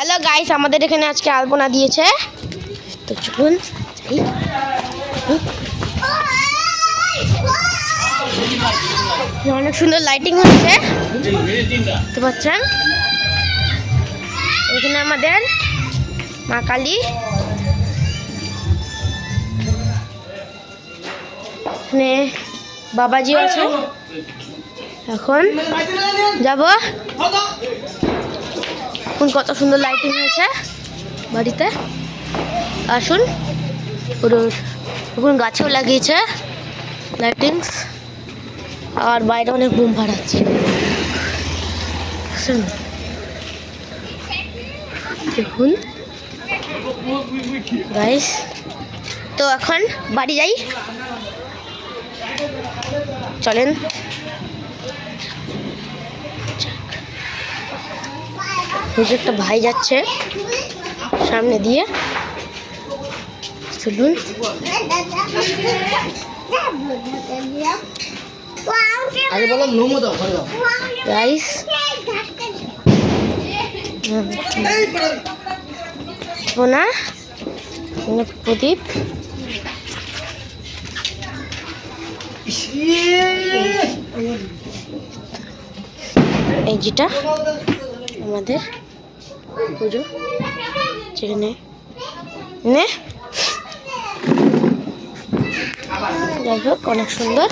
Hello guys, আমাদের এখানে আজকে আলপনা দিয়েছে, তো চলুন অনেক সুন্দর লাইটিং হচ্ছে দেখতে পাচ্ছেন। এখানে আমাদের মা কালী, এখানে বাবাজি আছে। এখন যাব, কত সুন্দর লাইটিং হয়েছে বাড়িতে, আসুন। এখন গাছেও লাগিয়েছে লাইটিংস, আর বাইরে অনেক বুম ফাটাচ্ছে দেখুন গাইস। তো এখন বাড়ি যাই, চলেন। একটা ভাই যাচ্ছে সামনে দিয়ে, চলুন। গাইস না প্রদীপ, এই যেটা আমাদের পুজো, যেখানে যাই হোক অনেক সুন্দর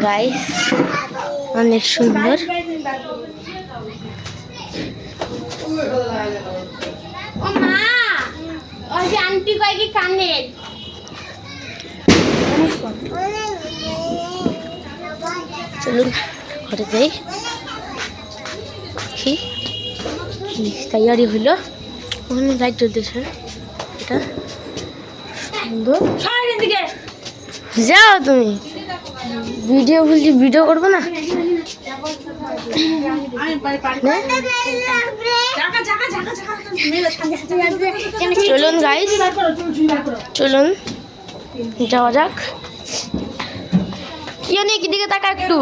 গাইস, অনেক সুন্দর। চলুন ঘরে যাই, কি তৈরি হইলো। ওখানে লাইট জ্বলতেছে, এটা সুন্দর। যাও তুমি, ভিডিও বলছি, ভিডিও করবো না। চলুন গাইস, চলুন যাওয়া যাক। কি অনেক এদিকে তাকা, একটু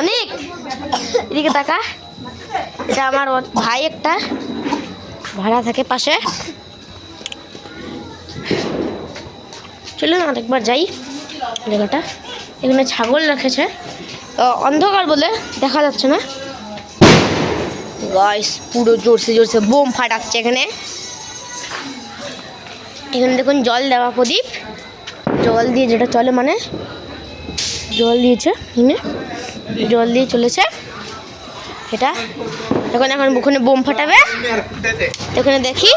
অনেক এদিকে তাকা। এটা আমার ভাই, একটা ভাড়া থাকে পাশে। চলুন আরেকবার যাই জায়গাটা। এখানে ছাগল রেখেছে, অন্ধকার বলে দেখা যাচ্ছে না গাইস। পুরো জোরসে জোরসে বোম ফাটাচ্ছে এখানে। এখানে দেখুন জল দেওয়া প্রদীপ, জল দিয়ে যেটা চলে, মানে জল দিয়েছে এখানে, জল দিয়ে চলেছে এটা। এখন ওখানে বোম ফাটাবে, এখানে দেখি।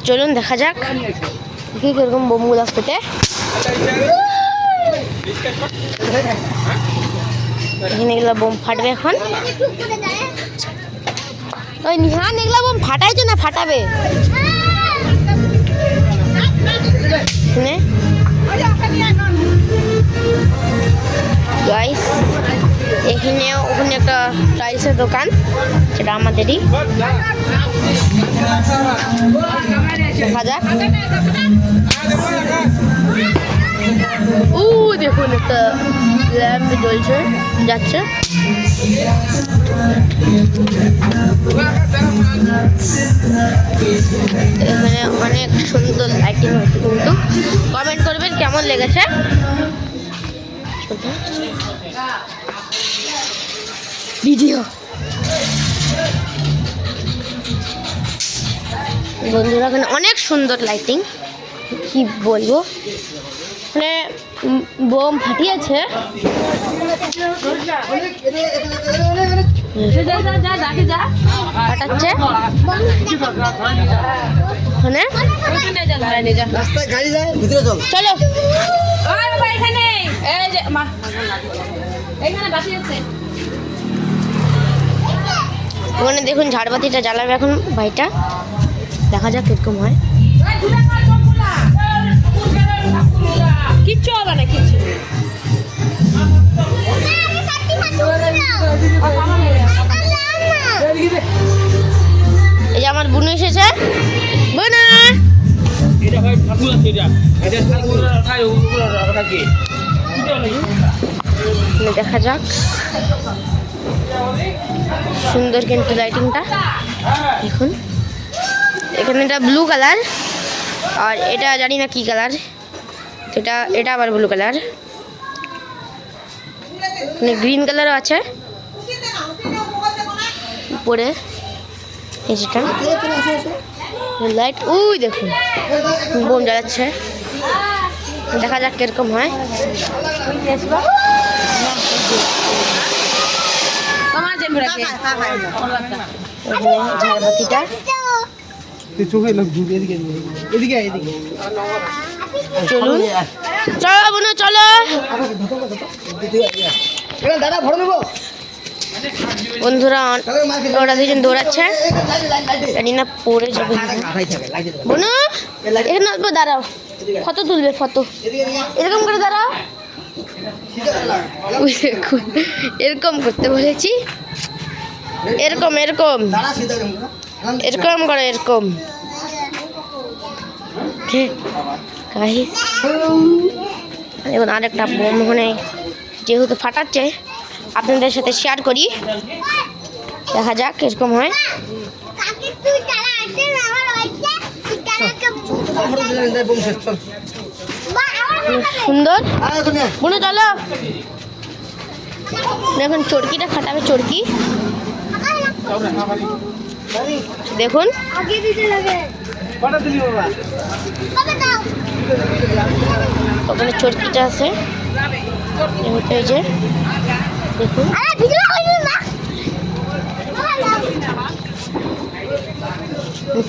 চলুন দেখা যাক কি কিরকম বোমগুলো ফুটে। এখানে এগুলো বোম ফাটবে এখন। ওই নিহান এগুলো বোম ফাটাইছে না ফাটাবে? গাইস এখানে ওখানে একটা টাইলসের দোকান, সেটা আমাদেরই। দেখা যাক। দেখুন একটা ল্যাম্প জ্বলছে, যাচ্ছে। এখানে অনেক সুন্দর লাইটিং হচ্ছে, কিন্তু কমেন্ট করবেন কেমন লেগেছে। ভিডিও বন্ধুরা, এখানে অনেক সুন্দর লাইটিং, কি বলবো। মানে বোম ফাটিয়েছে, ফাটাচ্ছে। চলো ওখানে দেখুন ঝাড়বাতিটা জ্বালাবে এখন ভাইটা, দেখা যাক কিরকম হয়। কিচ্ছু হবে না, কিচ্ছু। এই যে আমার বোন এসেছে, বোনা দেখা যাক, সুন্দর কিন্তু লাইটিংটা। দেখুন এখানে এটা ব্লু কালার, আর এটা জানি না কি কালার, এটা আবার ব্লু কালার, গ্রিন কালারও আছে উপরে। এই যেটা লাইট, ওই দেখুন বোম জ্বালাচ্ছে। দেখা যাক কিরকম হয়। ঝাড়বাতিটা চলুন, চলো বোনো চলো। বন্ধুরা ওরা দুজন দৌড়াচ্ছে, জানি না পড়ে যাবে। বোনো এখানে অল্প দাঁড়াও, ফটো তুলবে, ফটো এরকম করে দাঁড়াও। এরকম করতে বলেছি, এরকম এরকম এরকম করে, এরকম। এখন আরেকটা বোম ওখানে যেহেতু ফাটাচ্ছে, আপনাদের সাথে শেয়ার করি। দেখা যাক এরকম হয়। সুন্দর বোনো চলো। দেখুন চরকিটা ফাটাবে, চরকি দেখুন। ওখানে চরকিটা আছে, এই যে দেখুন।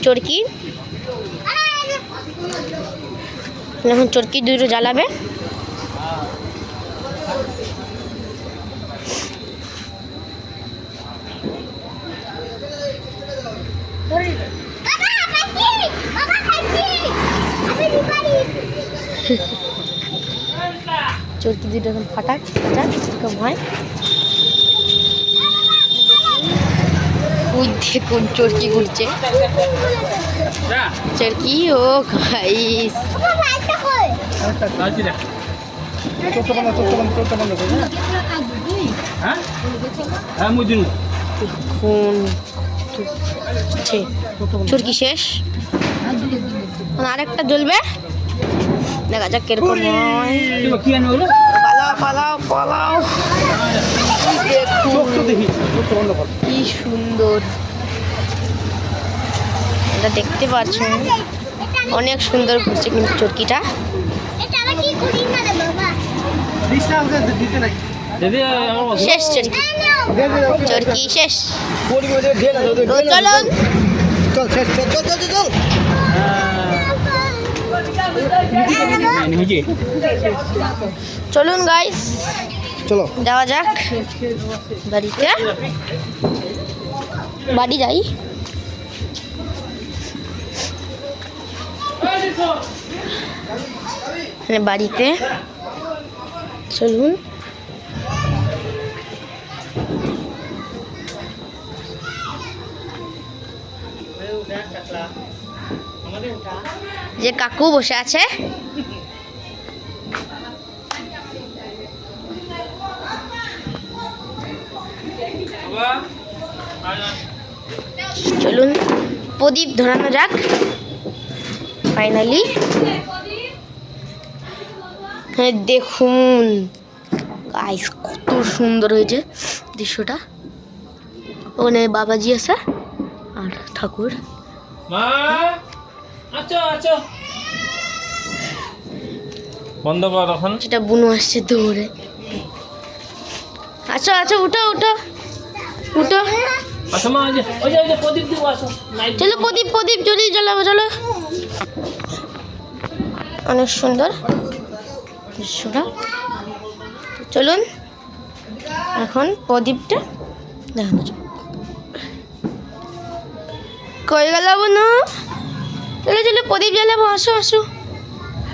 চরকি এখন চরকি দুটো জ্বালাবে। চরকি দুটো এখন ফাটাক এরকম হয়। ওই দেখুন চরকি ঘুরছে, চরকি। ও গাইস চরকি শেষ, আরেকটা জ্বলবে। দেখা যাক কিরকম হয়। পালাও পালাও পালাও, কি সুন্দর এটা দেখতে পাচ্ছেন, অনেক সুন্দর ঘুরছে কিন্তু চরকিটা। শেষ চরকি, চরকি শেষ। চলুন গাইস, চলো যাওয়া যাক বাড়িতে। বাড়ি যাই। বাড়িতে চলুন। যে কাকু বসে আছে, চলুন প্রদীপ ধরানো যাক ফাইনালি। হ্যাঁ দেখুন গাইস কত সুন্দর হয়েছে দৃশ্যটা। ওখানে বাবাজি আছে আর ঠাকুর। বন্ধ কর এখন। সেটা বুনু আসছে দৌড়ে। আচ্ছা আচ্ছা উঠো উঠো উঠো। চলো প্রদীপ, প্রদীপ জলদি জ্বালাবো চলো। অনেক সুন্দর দৃশ্যটা। চলুন এখন প্রদীপটা দেখানো যাক। কই গেল বুনু? চলো চলো প্রদীপ জ্বালাবো, আসো আসো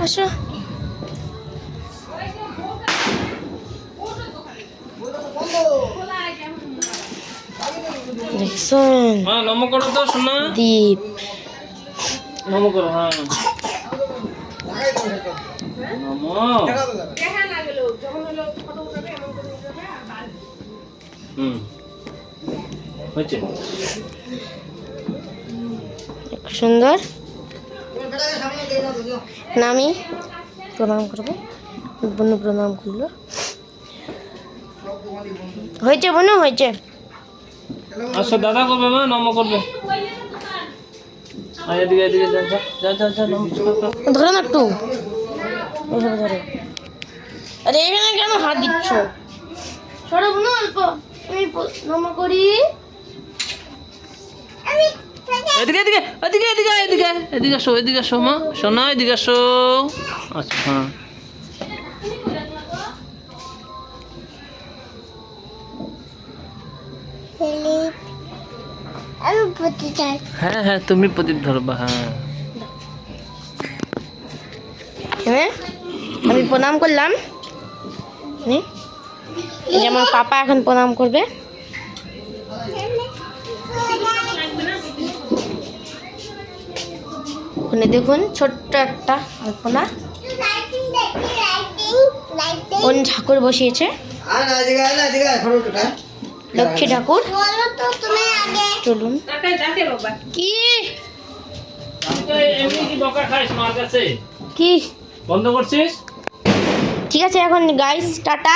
আসো। দেখছেন নম করো তো শোনা। দীপ নম করো। হ্যাঁ নমো হুম হয়েছে সুন্দর না আমি প্রণাম করবো বনু প্রণাম করলো হয়েছে বনু হয়েছে আচ্ছা দাদা করবে মা নমো করবে এদিকে এদিকে যা যা যা যা যা নমো কর। ধরে না একটু ওইভাবে ধরো আরে এখানে কেন হাত দিচ্ছ সরো বনু অল্প আমি নম করি এদিকে এদিকে এদিকে এদিকে এদিকে এদিকে আসো এদিকে আসো মা শোনা এদিকে আসো আচ্ছা হ্যাঁ আমি পড়তে চাই হ্যাঁ হ্যাঁ তুমি প্রদীপ ধরবা হ্যাঁ হ্যাঁ আমি প্রণাম করলাম এই যে আমার পাপা এখন প্রণাম করবে ওখানে দেখুন ছোট্ট একটা আলপনা কোন ঠাকুর বসিয়েছে লক্ষ্মী ঠাকুর চলুন কি এমনি কি বকা খাইস মার কাছে কি বন্ধ করছিস ঠিক আছে এখন গাইস টাটা